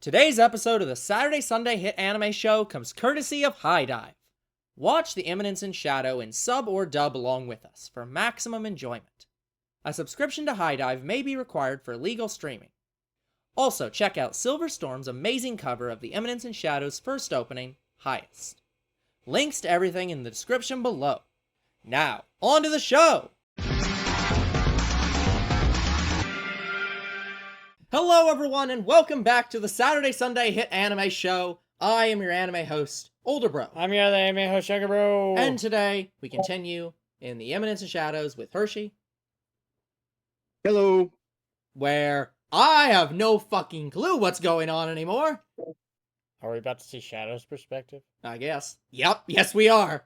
Today's episode of the Saturday Sunday Hit Anime Show comes courtesy of High Dive. Watch The Eminence in Shadow in sub or dub along with us for maximum enjoyment. A subscription to High Dive may be required for legal streaming. Also, check out Silver Storm's amazing cover of The Eminence in Shadow's first opening, Highest. Links to everything in the description below. Now, on to the show! Hello everyone, and welcome back to the Saturday Sunday Hit Anime Show. I am your anime host, Older Bro. I'm your other anime host, Younger Bro. And today, we continue in The Eminence in Shadows with Hersey. Hello. Where I have no fucking clue what's going on anymore. Are we about to see Shadow's perspective? I guess. Yep, yes we are.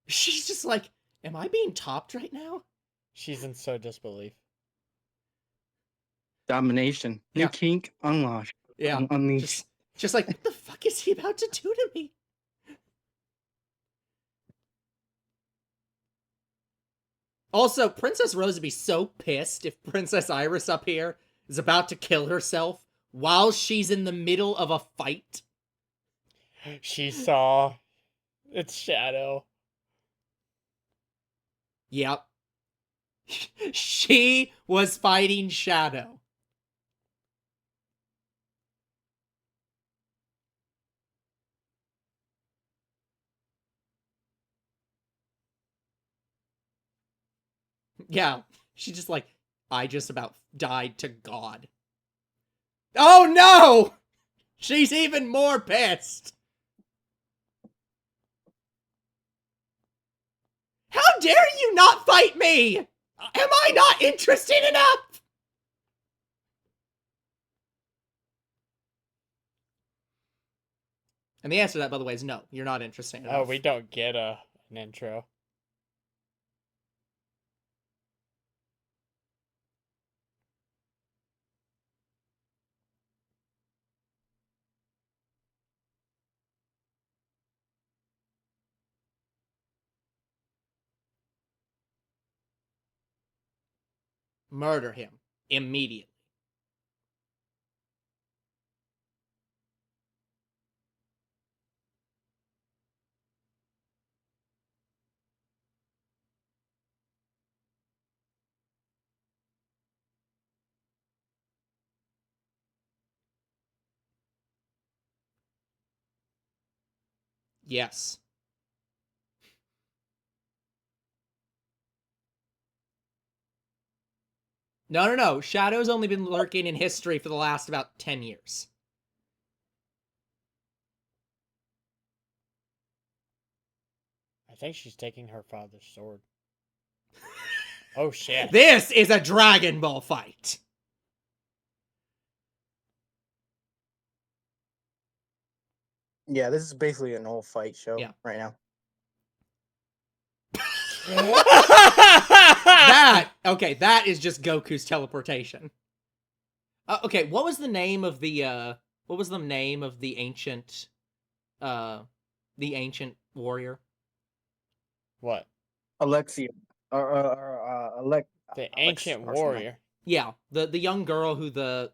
She's just like, am I being topped right now? She's in so disbelief. Domination. New Yeah. kink unlocked. Yeah. Unleashed. Just like, what the fuck is he about to do to me? Also, Princess Rose would be so pissed if Princess Iris up here is about to kill herself while she's in the middle of a fight. She saw it's Shadow. Yep. She was fighting Shadow. Yeah, she's just like, I just about died to God. Oh no! She's even more pissed. How dare you not fight me? Am I not interesting enough? And the answer to that, by the way, is no. You're not interesting enough. Oh, we don't get an intro. Murder him. Immediately. Yes. No. Shadow's only been lurking in history for the last about 10 years. I think she's taking her father's sword. Oh shit. This is a Dragon Ball fight. Yeah, this is basically an old fight show Yeah. right now. That is just Goku's teleportation. Okay, what was the name of the ancient warrior? What? Alexia. The ancient warrior. Yeah, the young girl who the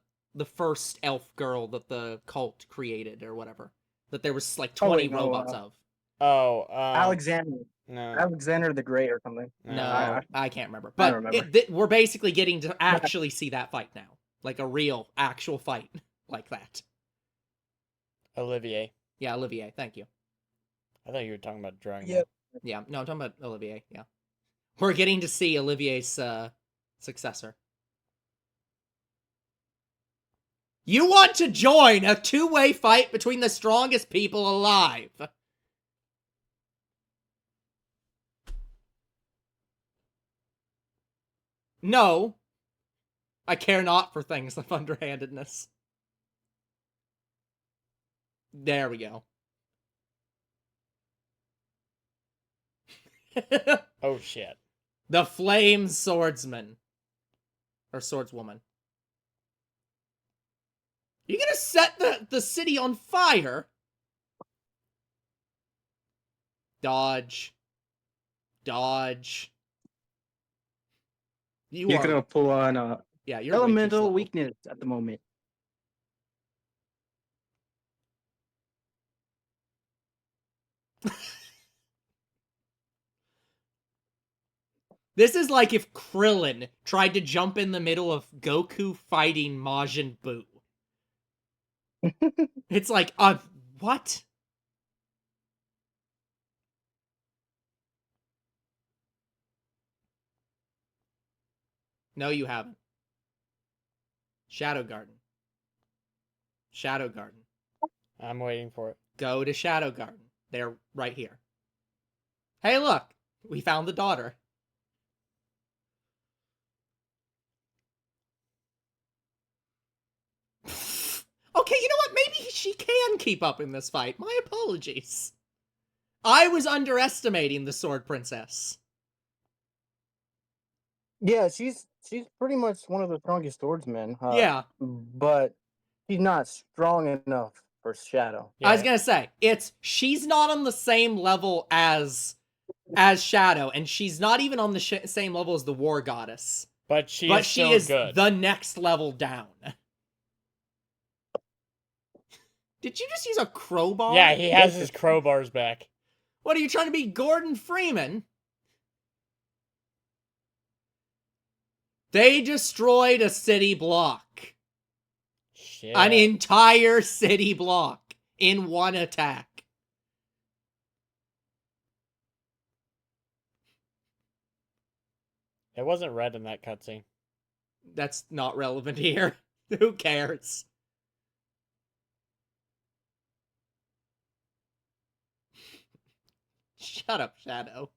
first elf girl that the cult created or whatever. That there was like 20 robots of. Oh, Alexander. No. Alexander the Great or something. No, I can't remember. I But don't remember. we're basically getting to actually see that fight now. Like a real, actual fight like that. Olivier. Yeah, Olivier, thank you. I thought you were talking about Dragon Yep. Ball. Yeah, no, I'm talking about Olivier, yeah. We're getting to see Olivier's successor. You want to join a two-way fight between the strongest people alive? No. I care not for things of underhandedness. There we go. Oh shit. The Flame Swordsman. Or Swordswoman. You gonna set the city on fire? Dodge. You're gonna pull on yeah, you're way too elemental slow. weakness at the moment. This is like if Krillin tried to jump in the middle of Goku fighting Majin Buu. It's like, what? No, you haven't. Shadow Garden. Shadow Garden. I'm waiting for it. Go to Shadow Garden. They're right here. Hey, look! We found the daughter. Okay, you know what? Maybe she can keep up in this fight. My apologies. I was underestimating the Sword Princess. Yeah, she's pretty much one of the strongest swordsmen. Yeah. But she's not strong enough for Shadow. I was gonna say, she's not on the same level as Shadow, and she's not even on the same level as the War Goddess. But she is good. The next level down. Did you just use a crowbar? Yeah, he has his crowbars back. What, are you trying to be Gordon Freeman? They destroyed a city block. Shit. An entire city block in one attack. It wasn't red in that cutscene. That's not relevant here. Who cares? Shut up, Shadow.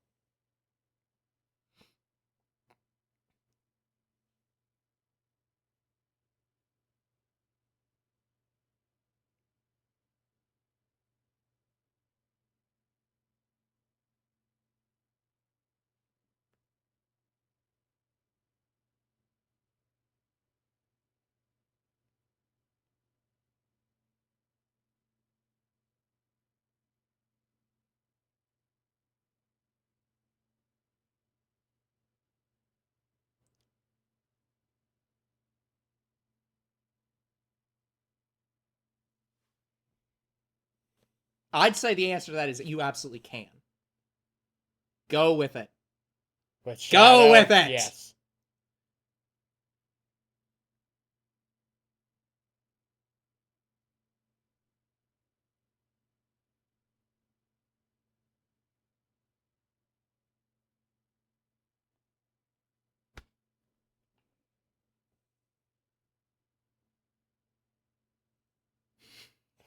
I'd say the answer to that is that you absolutely can. Go with it. With Shadow, go with it! Yes.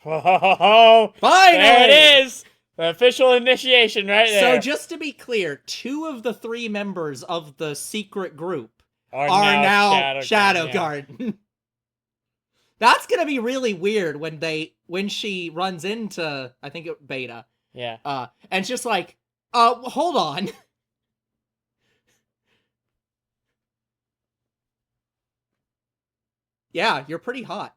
Oh, finally! There it is! The official initiation right there. So just to be clear, 2 of the 3 members of the secret group are now Shadow Garden. Garden. That's gonna be really weird when she runs into, I think Beta. Yeah. And it's just like, hold on. Yeah, you're pretty hot.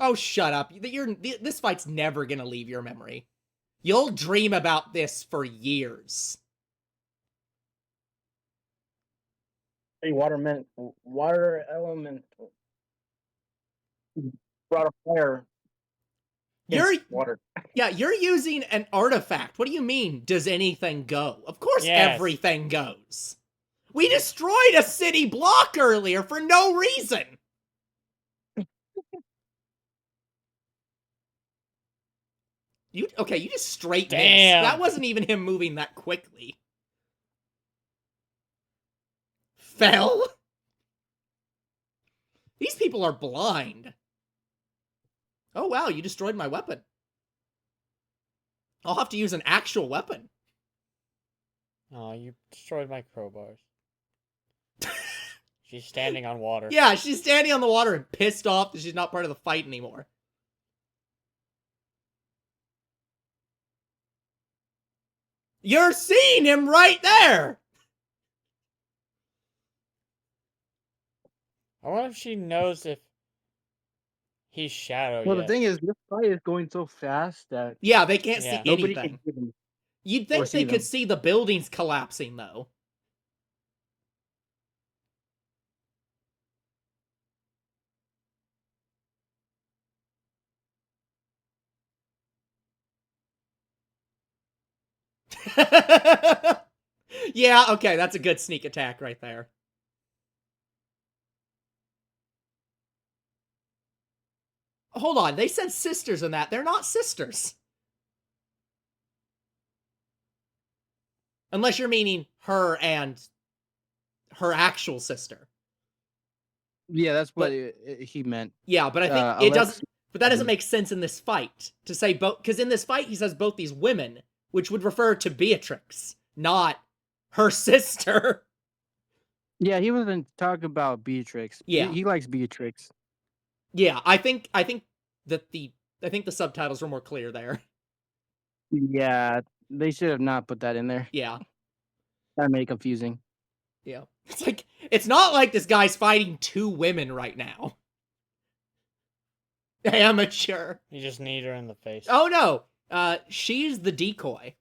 Oh, shut up. This fight's never gonna leave your memory. You'll dream about this for years. Hey, water element brought a fire. Water. Yeah, you're using an artifact. What do you mean, does anything go? Of course everything goes. We destroyed a city block earlier for no reason. You just straight missed. That wasn't even him moving that quickly. Fell? These people are blind. Oh wow, you destroyed my weapon. I'll have to use an actual weapon. Oh, you destroyed my crowbars. She's standing on water. Yeah, she's standing on the water and pissed off that she's not part of the fight anymore. You're seeing him right there! I wonder if she knows if He's Shadow, Well, the yes. thing is, this fight is going so fast that Yeah, they can't see Yeah. nobody anything. can see them. You'd or think see they could them. see the buildings collapsing, though. Yeah, okay, that's a good sneak attack right there. Hold on, they said sisters in that. They're not sisters. Unless you're meaning her and her actual sister. Yeah, that's what But he meant. yeah, but I think it Alex. doesn't. But that doesn't make sense in this fight to say both, because in this fight he says both these women, which would refer to Beatrix, not her sister. Yeah, he wasn't talking about Beatrix. Yeah, He likes Beatrix. yeah. I think the subtitles were more clear there. Yeah, they should have not put that in there. Yeah, That made it confusing. yeah. It's not like this guy's fighting two women right now. Amateur. You just need her in the face. Oh no. She's the decoy.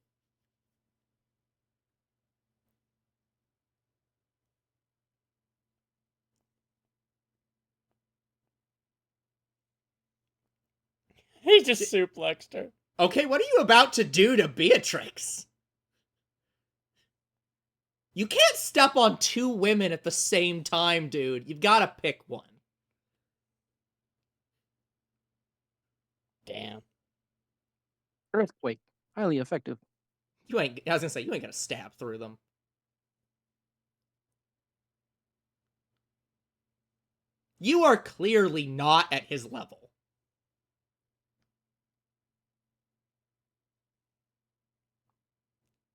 He just suplexed her. Okay, what are you about to do to Beatrix? You can't step on two women at the same time, dude. You've got to pick one. Damn. Earthquake, highly effective. I was gonna say, you ain't gonna stab through them. You are clearly not at his level.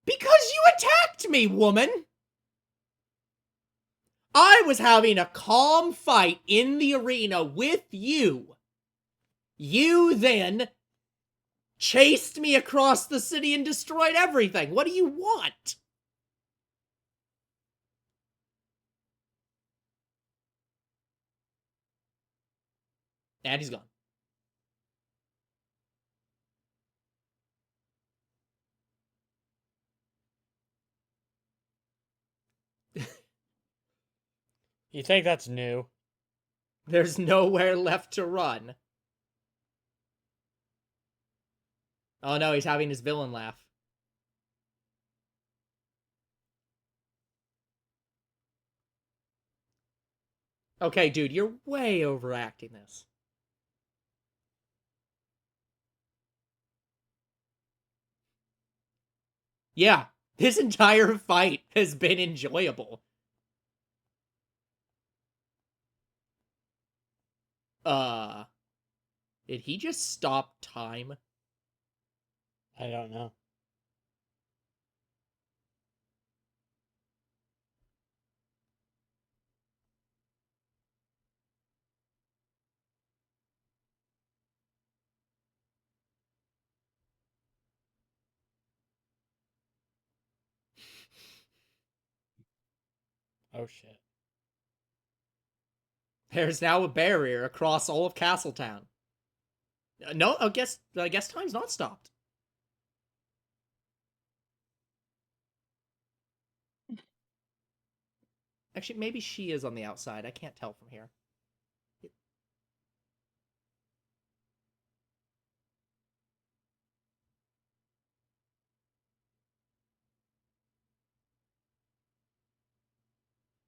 Because you attacked me, woman! I was having a calm fight in the arena with you. You then chased me across the city and destroyed everything. What do you want? And he's gone. You think that's new? There's nowhere left to run. Oh no, he's having his villain laugh. Okay, dude, you're way overacting this. Yeah, this entire fight has been enjoyable. Did he just stop time? I don't know. Oh shit. There's now a barrier across all of Castletown. No, I guess time's not stopped. Actually, maybe she is on the outside. I can't tell from here.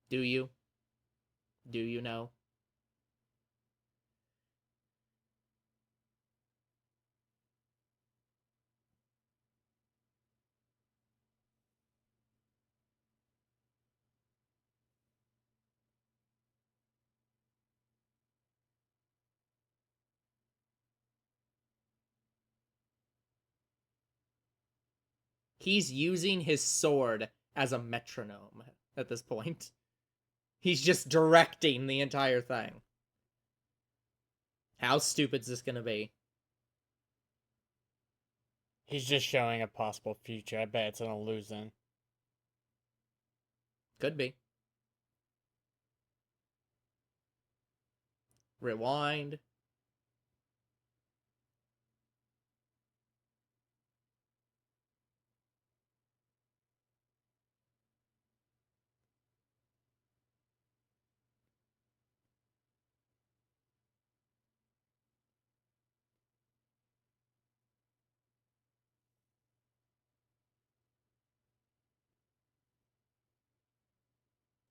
Do you? Do you know? He's using his sword as a metronome at this point. He's just directing the entire thing. How stupid is this gonna be? He's just showing a possible future. I bet it's gonna lose then. Could be. Rewind.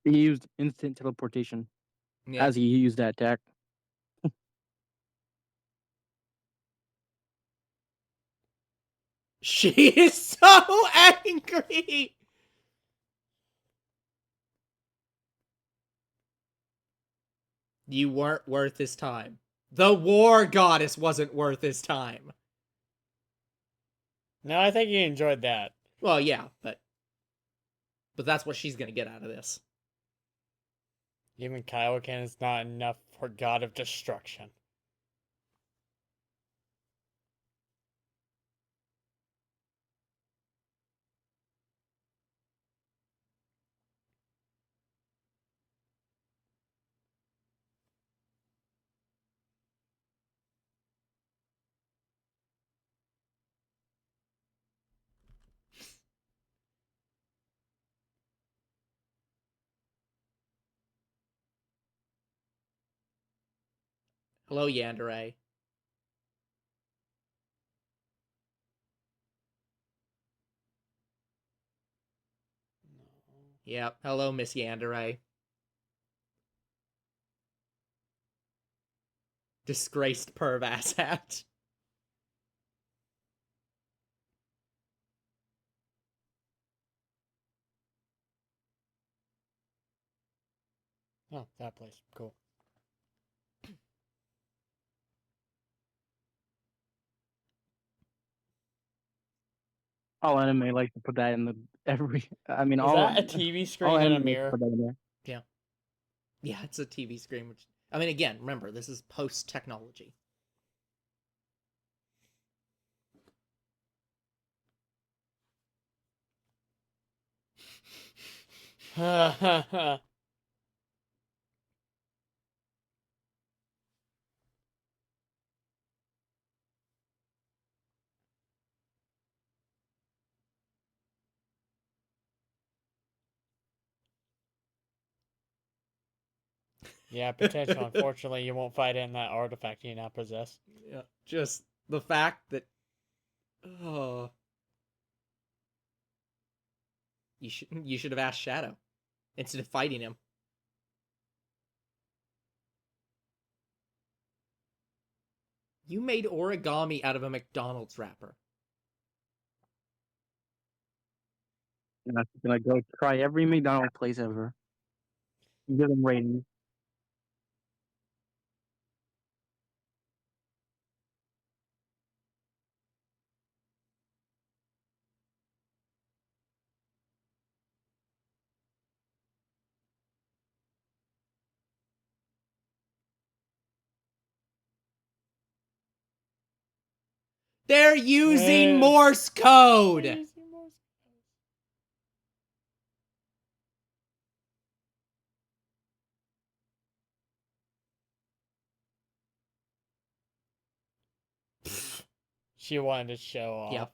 He used instant teleportation Yeah. as he used that attack. She is so angry. You weren't worth his time. The war goddess wasn't worth his time. No, I think you enjoyed that. Well, yeah, but that's what she's gonna get out of this. Even Kaioken is not enough for God of Destruction. Hello, Yandere. Yep. Hello, Miss Yandere. Disgraced perv asshat. Oh, that place. Cool. All anime like to put that in the every. I mean, Is that a TV all screen in a anime like to mirror? put that in there. Yeah. Yeah, it's a TV screen. Which, I mean, again, remember, this is post-technology. Yeah, potential. Unfortunately, you won't fight in that artifact you now possess. Yeah, just the fact that... Oh... You should have asked Shadow instead of fighting him. You made origami out of a McDonald's wrapper. And I'm gonna go try every McDonald's place ever. Give them ratings. They're using Morse code! She wanted to show off. Yep.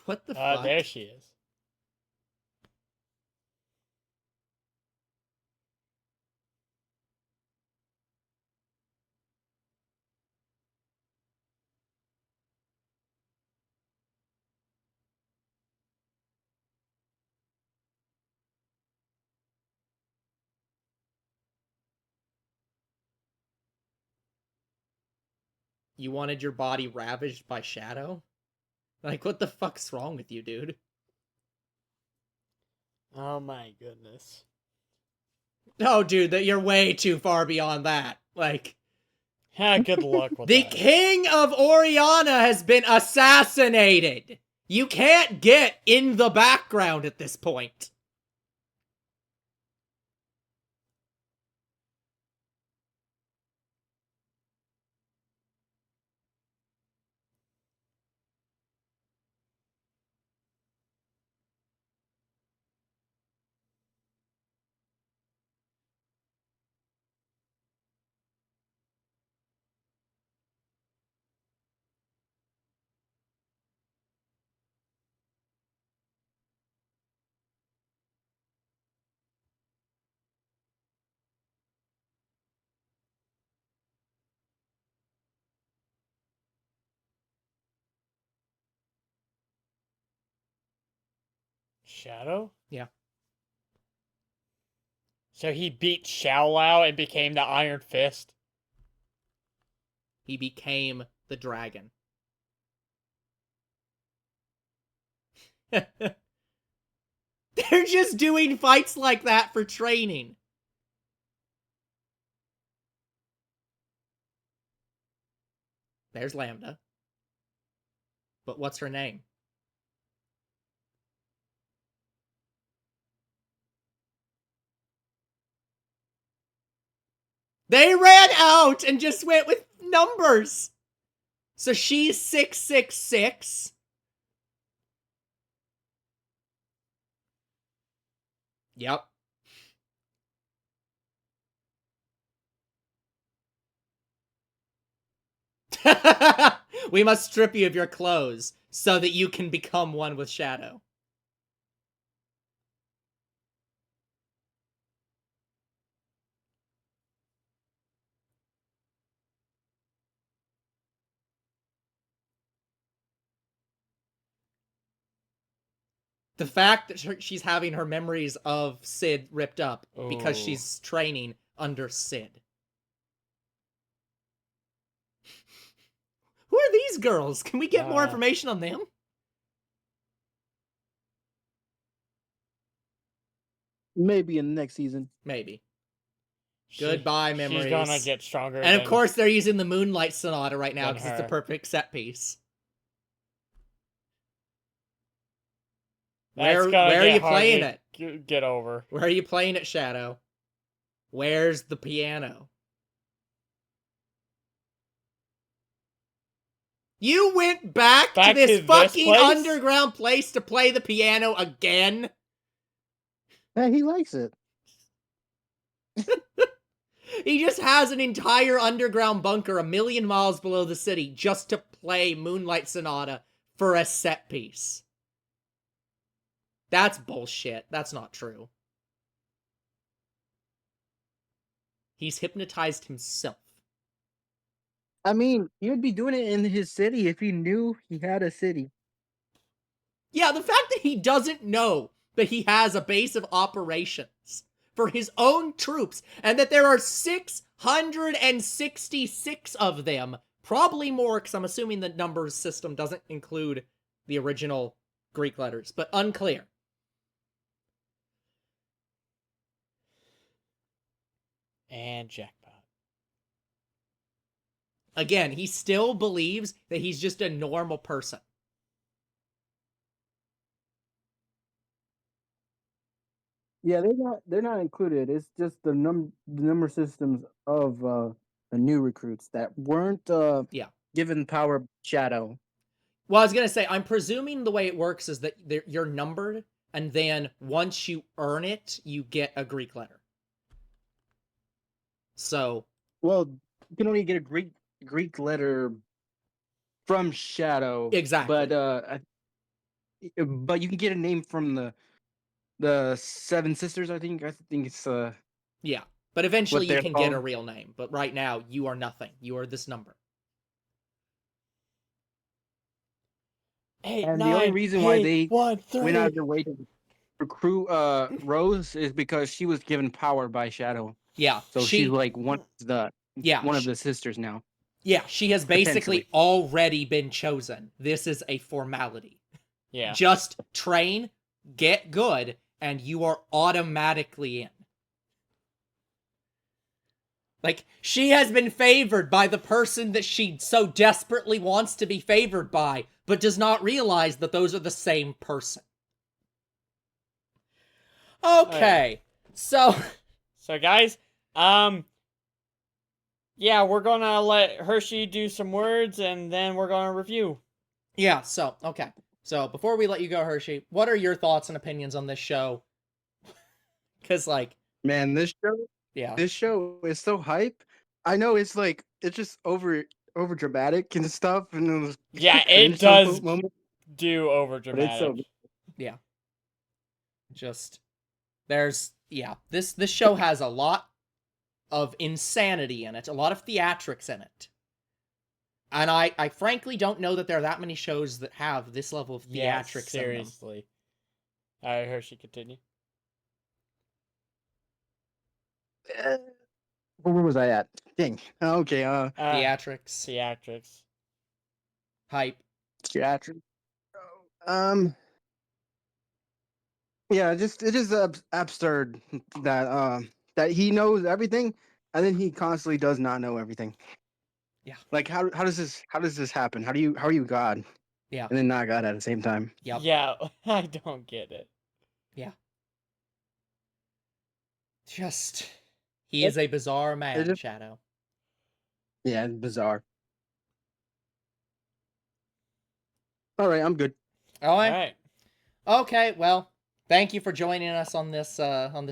What the fuck? There she is. You wanted your body ravaged by Shadow? Like, what the fuck's wrong with you, dude? Oh my goodness. No, dude, that you're way too far beyond that. Like, Yeah, good luck with the that. king of Oriana has been assassinated! You can't get in the background at this point. Shadow? Yeah. So he beat Xiao Lao and became the Iron Fist? He became the dragon. They're just doing fights like that for training. There's Lambda. But what's her name? They ran out and just went with numbers. So she's 666. Yep. We must strip you of your clothes so that you can become one with Shadow. The fact that she's having her memories of Sid ripped up because Ooh. she's training under Sid. Who are these girls? Can we get more information on them? Maybe in the next season. Maybe. Goodbye, memories. She's gonna get stronger. And of course, they're using the Moonlight Sonata right now because it's the her. perfect set piece. That's Where gonna are get you hard playing to it? Get over. Where are you playing it, Shadow? Where's the piano? You went back to this fucking place? underground place to play the piano again? Hey, he likes it. He just has an entire underground bunker a million miles below the city just to play Moonlight Sonata for a set piece. That's bullshit. That's not true. He's hypnotized himself. I mean, he would be doing it in his city if he knew he had a city. Yeah, the fact that he doesn't know that he has a base of operations for his own troops and that there are 666 of them, probably more because I'm assuming the numbers system doesn't include the original Greek letters, but unclear. And jackpot. Again, he still believes that he's just a normal person. Yeah, they're not included. It's just the number systems of the new recruits that weren't given power shadow. Well, I was going to say, I'm presuming the way it works is that you're numbered, and then once you earn it, you get a Greek letter. So... Well, you can only get a Greek letter from Shadow. Exactly. But you can get a name from the Seven Sisters, I think. I think it's yeah. But eventually you can called. get a real name. But right now, you are nothing. You are this number. 8, And 9, the only reason 8, why they 1, 3. went out of their way to recruit Rose is because she was given power by Shadow. Yeah. So she's like one of the sisters now. Yeah, she has basically already been chosen. This is a formality. Yeah. Just train, get good, and you are automatically in. Like, she has been favored by the person that she so desperately wants to be favored by, but does not realize that those are the same person. Okay, so guys, yeah, we're gonna let Hershey do some words, and then we're gonna review. Yeah, so, okay. So, before we let you go, Hershey, what are your thoughts and opinions on this show? Because, like... Man, this show is so hype. I know it's like, it's just over dramatic and stuff. And it was, yeah, it does do over dramatic. But it's yeah. Just... There's... Yeah. This show has a lot of insanity in it. A lot of theatrics in it. And I frankly don't know that there are that many shows that have this level of theatrics seriously. in them. I heard she continue. Where was I at? Dang. Okay. Theatrics. Theatrics. Hype. Theatrics. Yeah, it is absurd that he knows everything, and then he constantly does not know everything. Yeah. Like how does this happen? How are you God? Yeah. And then not God at the same time. Yep. Yeah, I don't get it. Yeah. Just he is a bizarre man, Shadow. Yeah, it's bizarre. All right, I'm good. All All right. right. Okay, well, thank you for joining us on this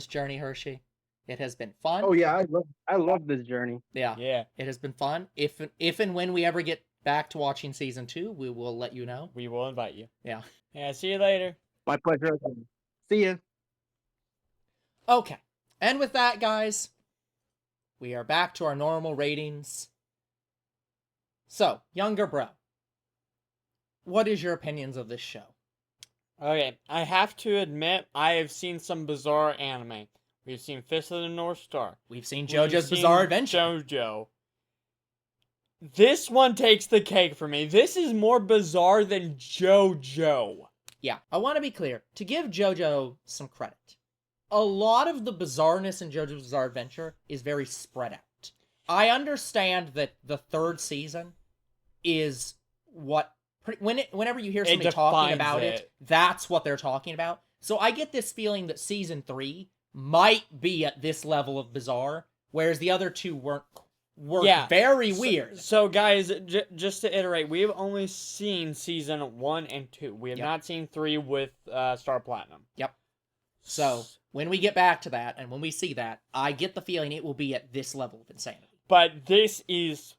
journey, Hershey. It has been fun. Oh yeah, I love this journey. Yeah. Yeah. It has been fun. If and when we ever get back to watching season 2, we will let you know. We will invite you. Yeah. Yeah, see you later. My pleasure. See ya. Okay. And with that, guys, we are back to our normal ratings. So, younger bro, what is your opinions of this show? Okay, I have to admit, I have seen some bizarre anime. We've seen Fist of the North Star. We've seen JoJo's Bizarre Adventure. JoJo. This one takes the cake for me. This is more bizarre than JoJo. Yeah, I want to be clear. To give JoJo some credit, a lot of the bizarreness in JoJo's Bizarre Adventure is very spread out. I understand that the third season is what... Whenever you hear somebody talking about it, that's what they're talking about. So I get this feeling that season 3 might be at this level of bizarre, whereas the other two were very weird. So guys, just to iterate, we have only seen season 1 and 2. We have not seen 3 with Star Platinum. Yep. So when we get back to that, and when we see that, I get the feeling it will be at this level of insanity. But this is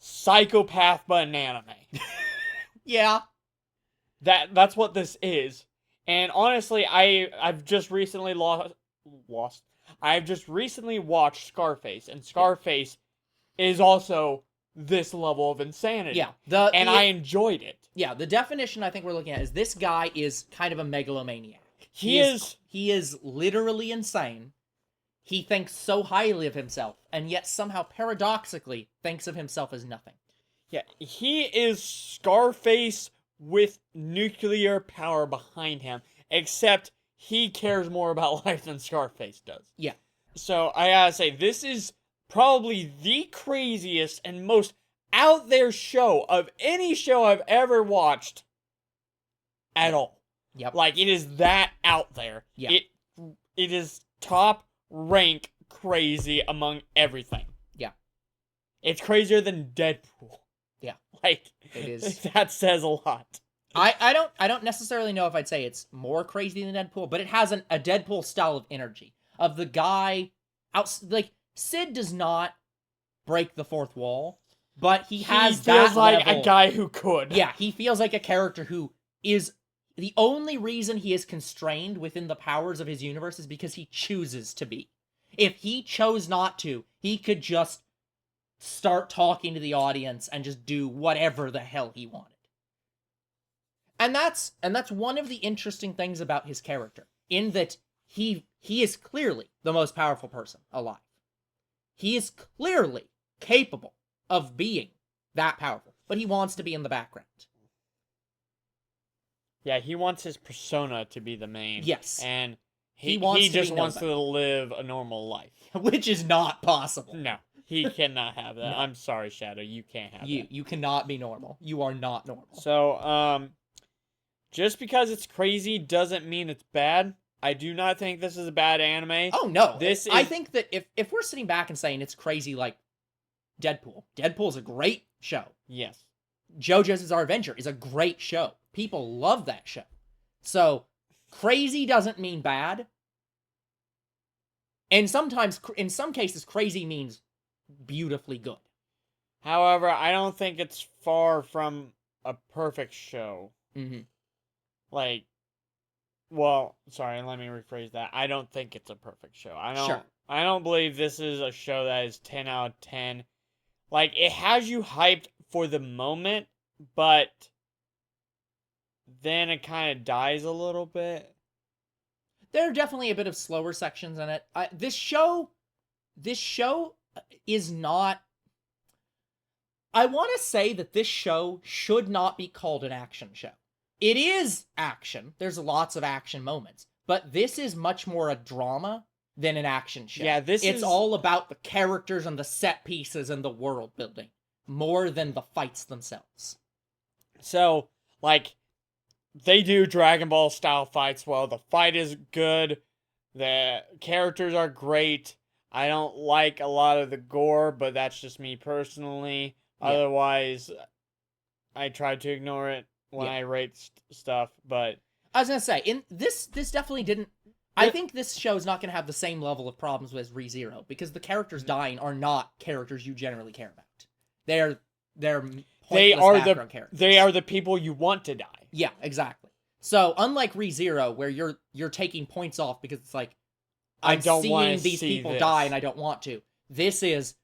psychopath but an anime. Yeah. That's what this is. And honestly, I've just recently I've just recently watched Scarface, and Scarface is also this level of insanity. Yeah. I enjoyed it. Yeah, the definition I think we're looking at is this guy is kind of a megalomaniac. He is literally insane. He thinks so highly of himself, and yet somehow paradoxically thinks of himself as nothing. Yeah, he is Scarface with nuclear power behind him, except he cares more about life than Scarface does. Yeah. So I gotta say, this is probably the craziest and most out there show of any show I've ever watched at all. Yep. Like, it is that out there. Yeah. It is top rank crazy among everything. Yeah. It's crazier than Deadpool. Yeah. Like, it is. That says a lot. I don't necessarily know if I'd say it's more crazy than Deadpool, but it has a Deadpool style of energy. Of the guy like Sid does not break the fourth wall, but he has that feels like level. A guy who could. Yeah, he feels like a character who is the only reason he is constrained within the powers of his universe is because he chooses to be. If he chose not to, he could just start talking to the audience and just do whatever the hell he wanted. And that's one of the interesting things about his character, in that he is clearly the most powerful person alive. He is clearly capable of being that powerful, but he wants to be in the background. Yeah, he wants his persona to be the main. Yes. And he just wants to live a normal life. Which is not possible. No, he cannot have that. No. I'm sorry, Shadow, you can't have that. You cannot be normal. You are not normal. So, just because it's crazy doesn't mean it's bad. I do not think this is a bad anime. Oh, no. I think that if we're sitting back and saying it's crazy like Deadpool's a great show. Yes. JoJo's Bizarre Adventure is a great show. People love that show. So, crazy doesn't mean bad. And sometimes, in some cases, crazy means beautifully good. However, I don't think it's far from a perfect show. Mm-hmm. Like, well, sorry, let me rephrase that. I don't think it's a perfect show. I don't believe this is a show that is 10 out of 10. Like, it has you hyped for the moment, but then it kind of dies a little bit. There are definitely a bit of slower sections in it. This show is not... I want to say that this show should not be called an action show. It is action. There's lots of action moments. But this is much more a drama than an action show. Yeah, it's all about the characters and the set pieces and the world building, more than the fights themselves. So, like, they do Dragon Ball style fights well. The fight is good. The characters are great. I don't like a lot of the gore, but that's just me personally. Yeah. Otherwise, I try to ignore it when I rate stuff, but... I was gonna say, this definitely didn't... I think this show is not gonna have the same level of problems as ReZero, because the characters dying are not characters you generally care about. They're background characters. They are the people you want to die. Yeah, exactly. So, unlike ReZero, where you're taking points off because it's like, I'm seeing these people die and I don't want to. This is...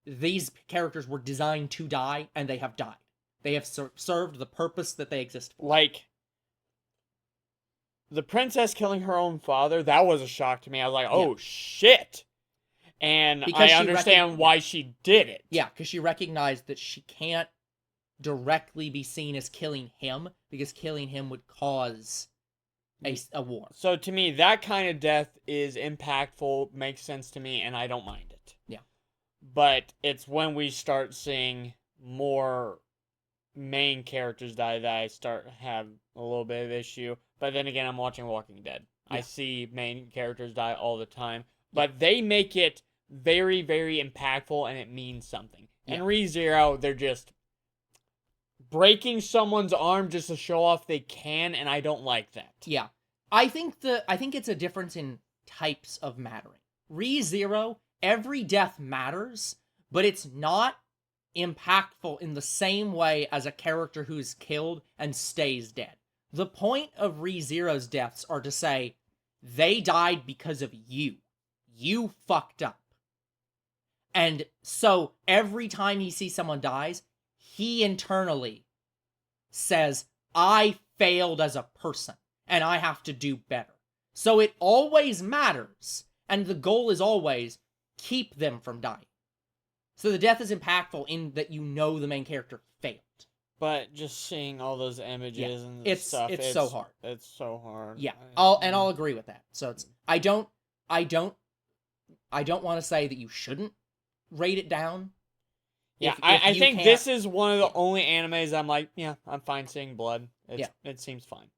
These characters were designed to die, and they have died. They have served the purpose that they exist for. Like, the princess killing her own father, that was a shock to me. I was like, oh, shit. And because I understand why she did it. Yeah, because she recognized that she can't directly be seen as killing him, because killing him would cause a war. So to me, that kind of death is impactful, makes sense to me, and I don't mind it. Yeah. But it's when we start seeing more main characters die that I start have a little bit of issue. But then again, I'm watching Walking Dead. Yeah. I see main characters die all the time. But they make it very, very impactful, and it means something. Yeah. And ReZero, they're just breaking someone's arm just to show off they can, and I don't like that. Yeah. I think it's a difference in types of mattering. ReZero, every death matters, but it's not impactful in the same way as a character who's killed and stays dead. The point of ReZero's deaths are to say, they died because of you. You fucked up. And so every time he sees someone dies, he internally says, I failed as a person, and I have to do better. So it always matters, and the goal is always keep them from dying. So the death is impactful in that you know the main character failed. But just seeing all those images and stuff, it's so hard. It's so hard. Yeah, I'll agree with that. So it's I don't want to say that you shouldn't rate it down. Yeah, I think this is one of the only animes I'm like, yeah, I'm fine seeing blood. It seems fine.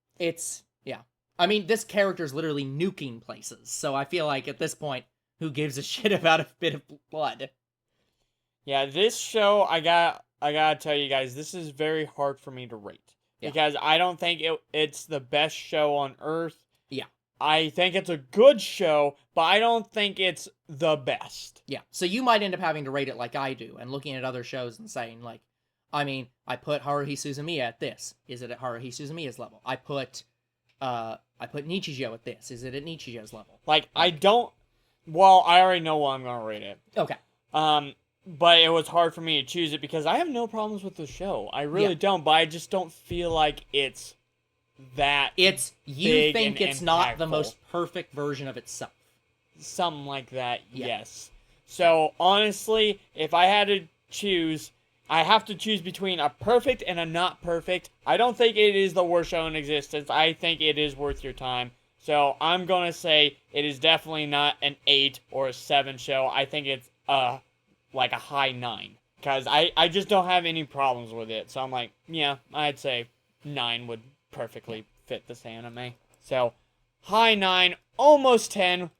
I mean, this character's literally nuking places, so I feel like at this point, who gives a shit about a bit of blood? Yeah, this show, I gotta tell you guys, this is very hard for me to rate. Yeah. Because I don't think it's the best show on Earth. Yeah. I think it's a good show, but I don't think it's the best. Yeah, so you might end up having to rate it like I do, and looking at other shows and saying, like, I mean, I put Haruhi Suzumiya at this. Is it at Haruhi Suzumiya's level? I put Nichijou at this. Is it at Nichijou's level? Like, I already know what I'm gonna rate it. Okay. But it was hard for me to choose it because I have no problems with the show. I really don't, but I just don't feel like it's that you think it's impactful. Not the most perfect version of itself. Something like that, yes. So, honestly, if I had to choose, I have to choose between a perfect and a not perfect. I don't think it is the worst show in existence. I think it is worth your time. So, I'm going to say it is definitely not an 8 or a 7 show. I think it's like a high 9. Because I just don't have any problems with it. So, I'm like, yeah, I'd say 9 would perfectly fit this anime. So, high 9, almost 10.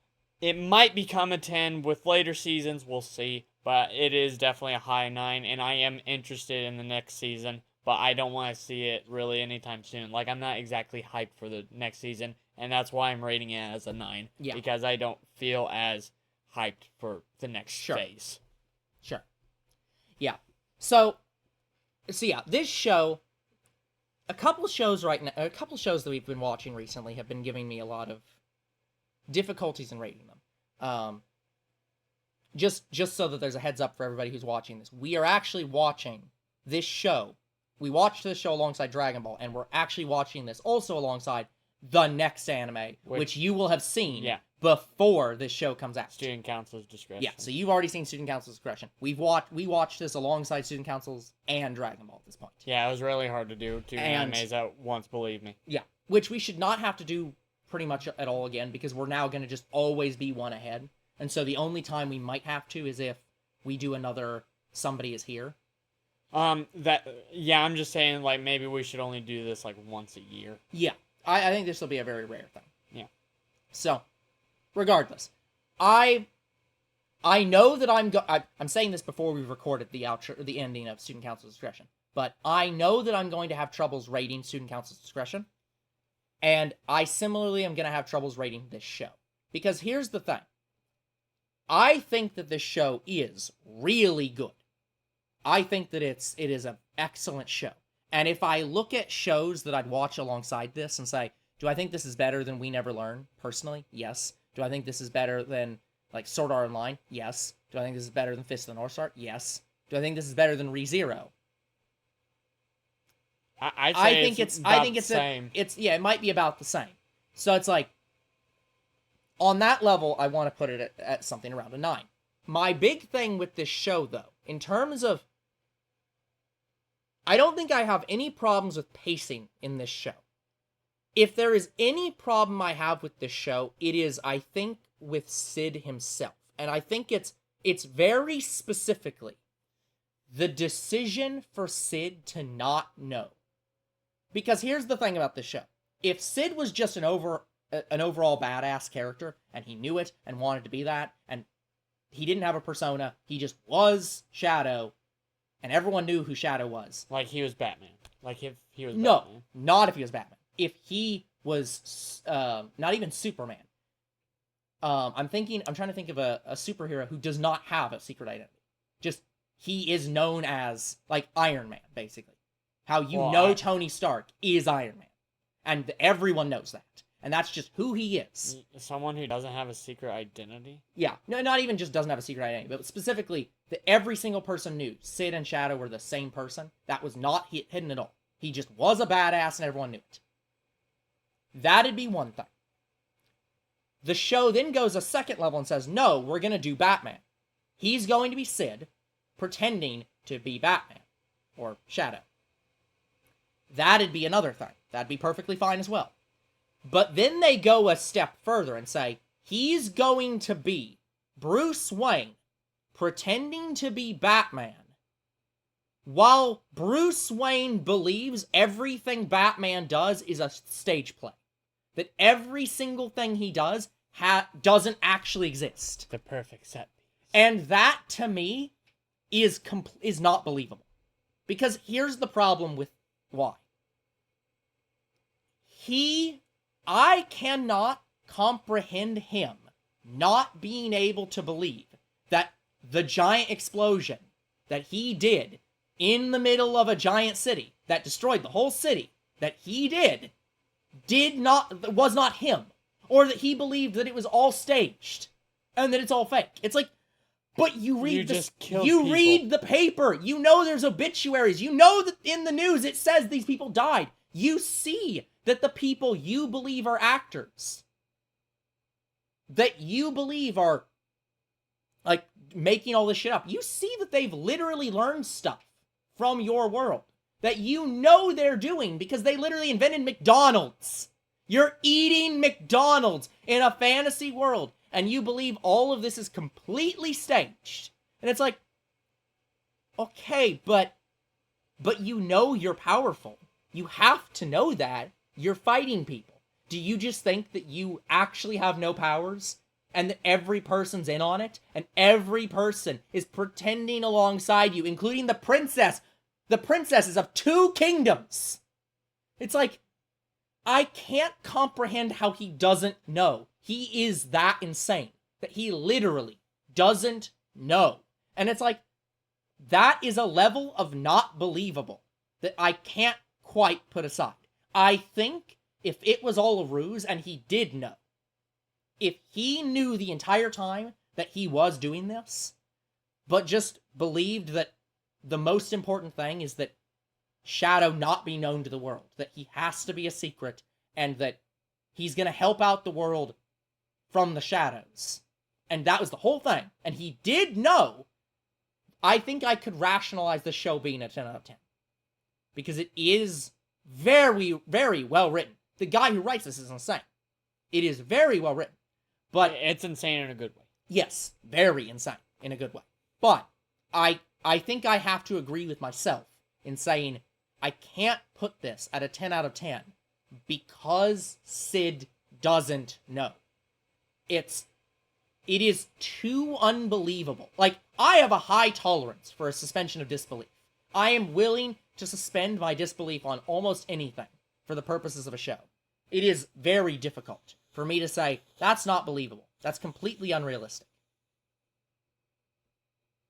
It might become a 10 with later seasons, we'll see. But it is definitely a high 9, and I am interested in the next season. But I don't want to see it really anytime soon. Like, I'm not exactly hyped for the next season, and that's why I'm rating it as a 9. Yeah. Because I don't feel as hyped for the next phase. Sure. Yeah. So yeah, this show... A couple of shows that we've been watching recently have been giving me a lot of difficulties in rating them. Just so that there's a heads up for everybody who's watching this. We are actually watching this show we watched this show alongside Dragon Ball, and we're actually watching this also alongside the next anime, which you will have seen before this show comes out. Student Council's Discretion. Yeah, so you've already seen Student Council's Discretion. We watched this alongside Student Council's and Dragon Ball at this point. Yeah, it was really hard to do 2 animes at once, believe me. Yeah, which we should not have to do pretty much at all again, because we're now going to just always be one ahead. And so the only time we might have to is if we do another Somebody Is Here. I'm just saying, like, maybe we should only do this, like, once a year. Yeah, I think this will be a very rare thing. Yeah. So, regardless, I know that I'm saying this before we recorded the outro, the ending of Student Council's Discretion, but I know that I'm going to have troubles rating Student Council's Discretion, and I similarly am going to have troubles rating this show. Because here's the thing. I think that this show is really good. I think that it is an excellent show. And if I look at shows that I'd watch alongside this and say, do I think this is better than We Never Learn? Personally, yes. Do I think this is better than, like, Sword Art Online? Yes. Do I think this is better than Fist of the North Star? Yes. Do I think this is better than ReZero? I think it's the same. It might be about the same. So it's like, on that level, I want to put it at something around a 9. My big thing with this show, though, in terms of, I don't think I have any problems with pacing in this show. If there is any problem I have with this show, it is, I think, with Sid himself. And I think it's very specifically the decision for Sid to not know. Because here's the thing about this show. If Sid was just an overall badass character, and he knew it and wanted to be that, and he didn't have a persona, he just was Shadow, and everyone knew who Shadow was. Like he was Batman. Like if he was No, Batman. not if he was Batman. If he was not even Superman. I'm trying to think of a superhero who does not have a secret identity. Just, he is known as, like, Iron Man, basically. How Tony Stark is Iron Man. And everyone knows that. And that's just who he is. Someone who doesn't have a secret identity? Yeah. No, not even just doesn't have a secret identity, but specifically that every single person knew Sid and Shadow were the same person. That was not hidden at all. He just was a badass and everyone knew it. That'd be one thing. The show then goes a second level and says, no, we're going to do Batman. He's going to be Sid, pretending to be Batman. Or Shadow. That'd be another thing. That'd be perfectly fine as well. But then they go a step further and say, he's going to be Bruce Wayne, pretending to be Batman, while Bruce Wayne believes everything Batman does is a stage play. That every single thing he does doesn't actually exist. The perfect set piece. And that, to me, is not believable. Because here's the problem with why. I cannot comprehend him not being able to believe that the giant explosion that he did in the middle of a giant city that destroyed the whole city that he was not him, or that he believed that it was all staged and that it's all fake. It's like, but you read the paper. You know there's obituaries. You know that in the news it says these people died. You see that the people you believe are actors, that you believe are, like, making all this shit up, you see that they've literally learned stuff from your world that you know they're doing because they literally invented McDonald's. You're eating McDonald's in a fantasy world, and you believe all of this is completely staged. And it's like, okay, but you know you're powerful. You have to know that. You're fighting people. Do you just think that you actually have no powers? And that every person's in on it? And every person is pretending alongside you, including the princess. The princesses of 2 kingdoms. It's like, I can't comprehend how he doesn't know. He is that insane. That he literally doesn't know. And it's like, that is a level of not believable that I can't quite put aside. I think if it was all a ruse and he did know, if he knew the entire time that he was doing this, but just believed that the most important thing is that Shadow not be known to the world, that he has to be a secret, and that he's going to help out the world from the shadows. And that was the whole thing. And he did know. I think I could rationalize the show being a 10 out of 10. Because it is very, very well written. The guy who writes this is insane. It is very well written. But it's insane in a good way. Yes, very insane in a good way. But I think I have to agree with myself in saying I can't put this at a 10 out of 10 because Sid doesn't know. It is too unbelievable. Like, I have a high tolerance for a suspension of disbelief. I am willing to suspend my disbelief on almost anything for the purposes of a show. It is very difficult for me to say, that's not believable. That's completely unrealistic.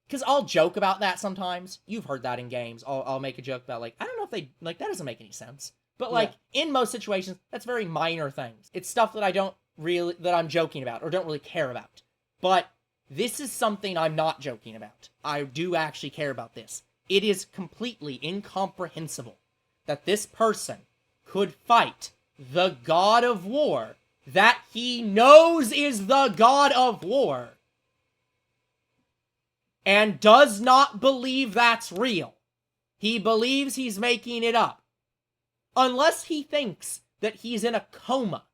Because I'll joke about that sometimes. You've heard that in games. I'll make a joke about, like, I don't know if they, like, that doesn't make any sense. But, like, in most situations, that's very minor things. It's stuff that that I'm joking about or don't really care about. But this is something I'm not joking about. I do actually care about this. It is completely incomprehensible that this person could fight the god of war that he knows is the god of war and does not believe that's real. He believes he's making it up. Unless he thinks that he's in a coma.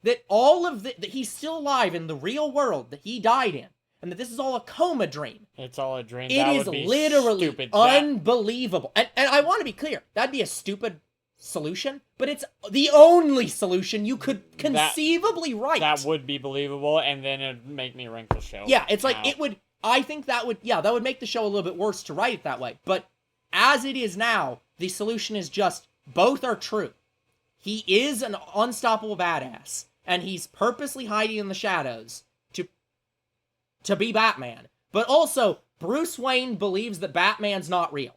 That that he's still alive in the real world that he died in. And that this is all a coma dream. It's all a dream. It is literally stupid. Unbelievable. And I want to be clear. That'd be a stupid solution. But it's the only solution you could conceivably write. That would be believable. And then it'd make me rank the show. Yeah, it's like it would... I think that would make the show a little bit worse to write it that way. But as it is now, the solution is just both are true. He is an unstoppable badass, and he's purposely hiding in the shadows to be Batman. But also, Bruce Wayne believes that Batman's not real.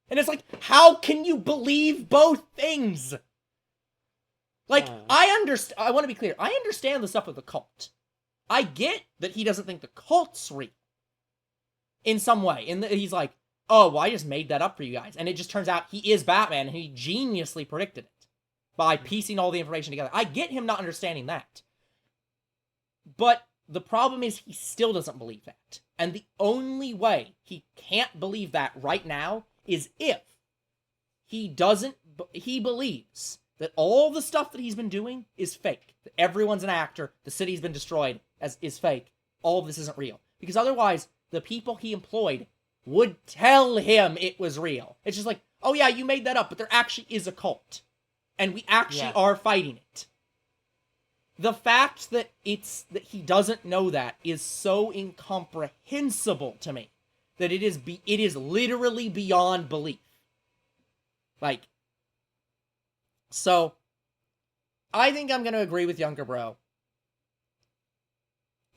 And it's like, how can you believe both things? Like, I want to be clear. I understand the stuff with the cult. I get that he doesn't think the cult's real. In some way. He's like, oh, well, I just made that up for you guys. And it just turns out he is Batman, and he geniusly predicted it by piecing all the information together. I get him not understanding that. But the problem is he still doesn't believe that. And the only way he can't believe that right now is if he believes that all the stuff that he's been doing is fake. That everyone's an actor, the city's been destroyed is fake. All of this isn't real. Because otherwise, the people he employed would tell him it was real. It's just like, oh yeah, you made that up, but there actually is a cult. And we actually are fighting it. The fact that he doesn't know that is so incomprehensible to me that it is literally beyond belief. Like, so I think I'm going to agree with Younger Bro.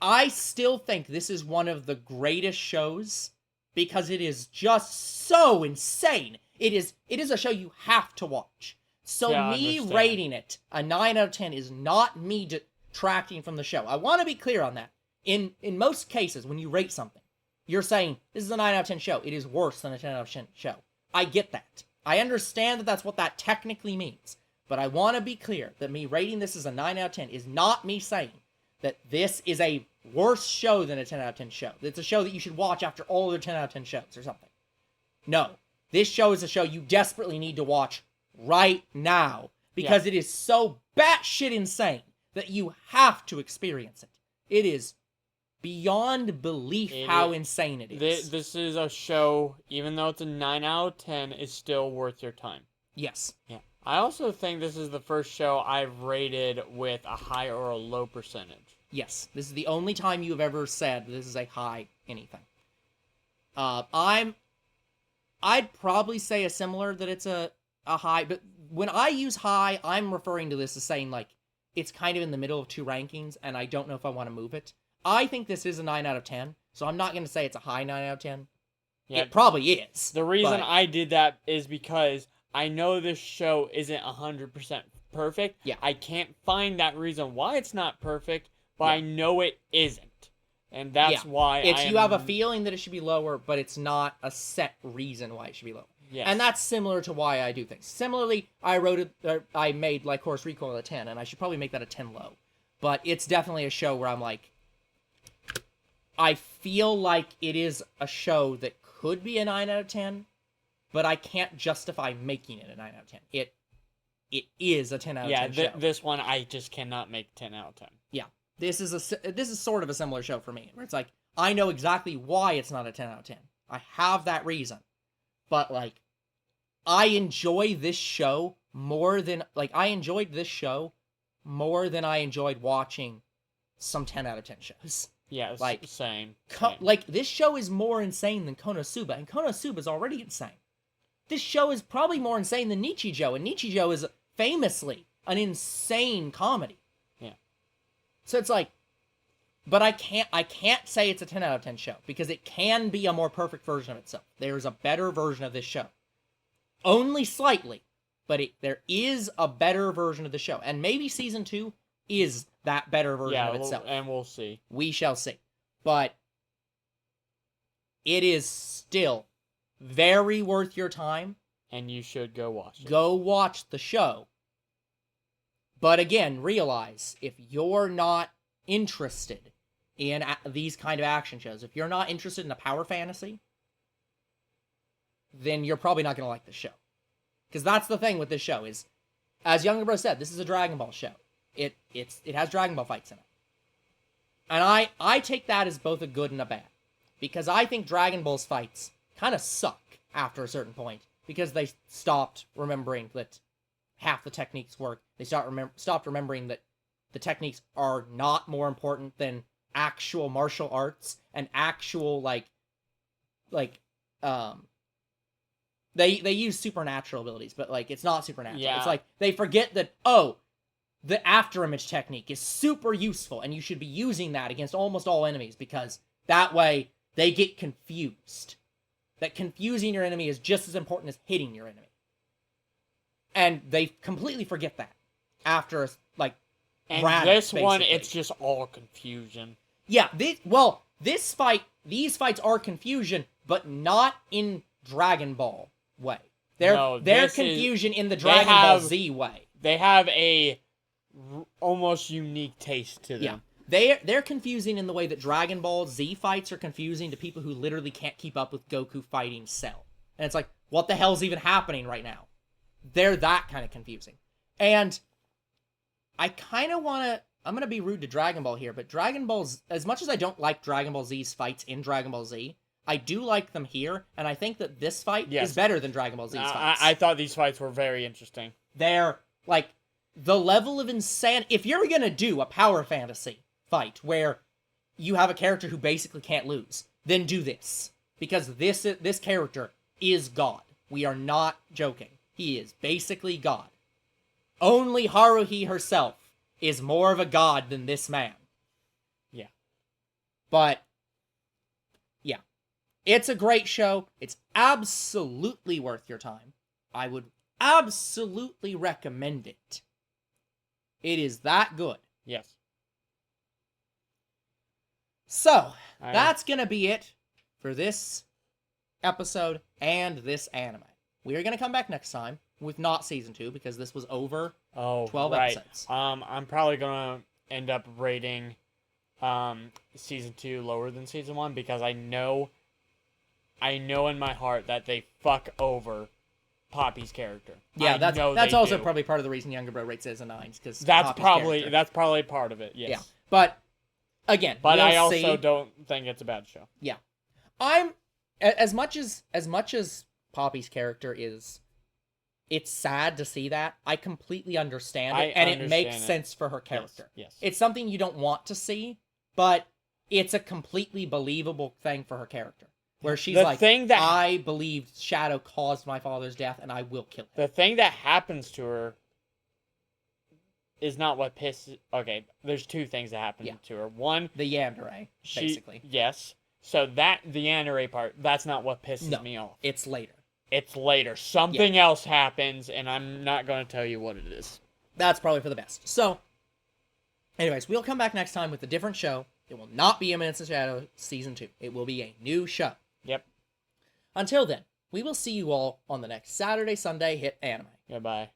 I still think this is one of the greatest shows because it is just so insane. It is a show you have to watch. So me rating it a 9 out of 10 is not me detracting from the show. I want to be clear on that. In most cases, when you rate something, you're saying, this is a 9 out of 10 show. It is worse than a 10 out of 10 show. I get that. I understand that that's what that technically means. But I want to be clear that me rating this as a 9 out of 10 is not me saying that this is a worse show than a 10 out of 10 show. It's a show that you should watch after all other 10 out of 10 shows or something. No. This show is a show you desperately need to watch right now. Because it is so batshit insane that you have to experience it. It is beyond belief how insane it is. This is a show, even though it's a 9 out of 10, is still worth your time. Yes. Yeah. I also think this is the first show I've rated with a high or a low percentage. Yes. This is the only time you have ever said this is a high anything. I'd probably say a similar that it's a high, but when I use high, I'm referring to this as saying, like, it's kind of in the middle of two rankings, and I don't know if I want to move it. I think this is a 9 out of 10, so I'm not going to say it's a high 9 out of 10. Yeah, it probably is. The reason I did that is because I know this show isn't 100% perfect. Yeah. I can't find that reason why it's not perfect, but I know it isn't. And that's why you have a feeling that it should be lower, but it's not a set reason why it should be lower. Yes. And that's similar to why I do things. Similarly, I made Like Horse Recoil a 10, and I should probably make that a 10 low. But it's definitely a show where I'm like, I feel like it is a show that could be a 9 out of 10, but I can't justify making it a 9 out of 10. It is a 10 out of 10 show. This one I just cannot make 10 out of 10. Yeah. This is sort of a similar show for me, where it's like, I know exactly why it's not a 10 out of 10. I have that reason. But, like, I enjoy this show more than... Like, I enjoyed this show more than I enjoyed watching some 10 out of 10 shows. Yeah, like, same. Like, this show is more insane than Konosuba, and Konosuba is already insane. This show is probably more insane than Nichijou, and Nichijou is famously an insane comedy. Yeah. So it's like... But I can't say it's a 10 out of 10 show, because it can be a more perfect version of itself. There's a better version of this show. Only slightly, but there is a better version of the show. And maybe season 2 is that better version of itself. And we'll see. We shall see. But it is still very worth your time. And you should go watch it. Go watch the show. But again, realize, if you're not interested in these kind of action shows, if you're not interested in a power fantasy, then you're probably not going to like this show. Because that's the thing with this show is, as Younger Bro said, this is a Dragon Ball show. It has Dragon Ball fights in it. And I take that as both a good and a bad. Because I think Dragon Ball's fights kind of suck after a certain point. Because they stopped remembering that half the techniques work. They stopped remembering that the techniques are not more important than actual martial arts and actual, they use supernatural abilities, but, like, it's not supernatural. Yeah. It's like, they forget that, oh, the afterimage technique is super useful, and you should be using that against almost all enemies, because that way they get confused. That confusing your enemy is just as important as hitting your enemy. And they completely forget that after, like, and Raditz, this one, basically. it's just all confusion. Yeah, these fights are confusion, but not in Dragon Ball way. They're confusion in the Dragon Ball Z way. They have a almost unique taste to them. Yeah. They're confusing in the way that Dragon Ball Z fights are confusing to people who literally can't keep up with Goku fighting Cell. And it's like, what the hell's even happening right now? They're that kind of confusing. And I kind of want to... I'm going to be rude to Dragon Ball here, but Dragon Ball's... As much as I don't like Dragon Ball Z's fights in Dragon Ball Z, I do like them here, and I think that this fight is better than Dragon Ball Z's fights. I thought these fights were very interesting. They're, like, the level of insanity... If you're going to do a power fantasy fight where you have a character who basically can't lose, then do this. Because this character is God. We are not joking. He is basically God. Only Haruhi herself is more of a god than this man. Yeah. But, yeah. It's a great show. It's absolutely worth your time. I would absolutely recommend it. It is that good. Yes. So, that's going to be it for this episode and this anime. We are going to come back next time with not season 2, because this was over 12 episodes. I'm probably going to end up rating season 2 lower than season 1, because I know in my heart that they fuck over Poppy's character. Yeah, that's also probably part of the reason Younger Bro rates it as a 9, because that's probably part of it. Yes. Yeah, but again, I also don't think it's a bad show. Yeah, I'm as much as Poppy's character is. It's sad to see that. I completely understand it, and it makes sense for her character. Yes. It's something you don't want to see, but it's a completely believable thing for her character. Where she's I believe Shadow caused my father's death, and I will kill him. The thing that happens to her is not what pisses... Okay, there's two things that happen to her. One... The yandere, basically. Yes. So the yandere part, that's not what pisses me off. It's later. It's later. Something else happens, and I'm not going to tell you what it is. That's probably for the best. So, anyways, we'll come back next time with a different show. It will not be Eminence and Shadow Season 2. It will be a new show. Yep. Until then, We will see you all on the next Saturday Sunday Hit Anime. Goodbye.